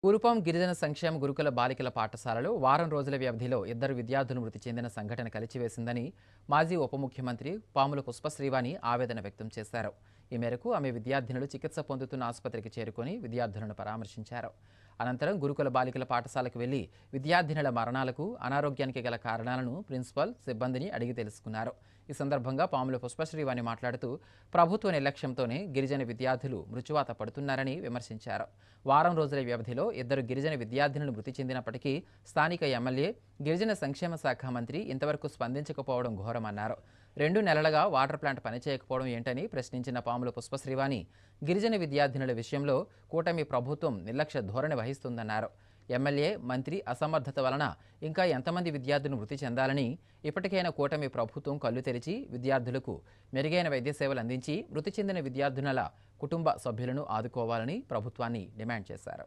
కురుపాం గిరిజన సంక్షేమ గురుకుల బాలికల పాఠశాలలో వారం రోజుల వ్యవధిలో ఇద్దరు విద్యార్థులు మృతి చెందిన సంఘటన కలిచివేసిందని మాజీ ఉప ముఖ్యమంత్రి పాముల పుష్పశ్రీవాణి ఆవేదన వ్యక్తం చేశారు. ఈ మేరకు ఆమె విద్యార్థినులు చికిత్స పొందుతున్న ఆసుపత్రికి చేరుకొని విద్యార్థులను పరామర్శించారు. అనంతరం గురుకుల బాలికల పాఠశాలకు వెళ్లి విద్యార్థినుల మరణాలకు అనారోగ్యానికి గల కారణాలను ప్రిన్సిపల్ సిబ్బందిని అడిగి తెలుసుకున్నారు. ఈ సందర్భంగా పాముల పుష్పశ్రీవాణి మాట్లాడుతూ ప్రభుత్వ నిర్లక్ష్యంతోనే గిరిజన విద్యార్థులు మృత్యువాత పడుతున్నారని విమర్శించారు. వారం రోజుల వ్యవధిలో ఇద్దరు గిరిజన విద్యార్థినులు మృతి చెందినప్పటికీ స్థానిక ఎమ్మెల్యే, గిరిజన సంక్షేమ శాఖ మంత్రి ఇంతవరకు స్పందించకపోవడం ఘోరమన్నారు. 2 నెలలుగా వాటర్ ప్లాంట్ పనిచేయకపోవడం ఏంటని ప్రశ్నించిన పాముల పుష్పశ్రీవాణి గిరిజన విద్యార్థినుల విషయంలో కూటమి ప్రభుత్వం నిర్లక్ష్య ధోరణి వహిస్తుందన్నారు. ఎమ్మెల్యే, మంత్రి అసమర్థత వలన ఇంకా ఎంతమంది విద్యార్థులు మృతి చెందాలని ఇప్పటికైనా కూటమి ప్రభుత్వం కళ్ళు తెరిచి విద్యార్థులకు మెరుగైన వైద్య సేవలు అందించి మృతి చెందిన విద్యార్థినుల కుటుంబ సభ్యులను ఆదుకోవాలని ప్రభుత్వాన్ని డిమాండ్ చేశారు.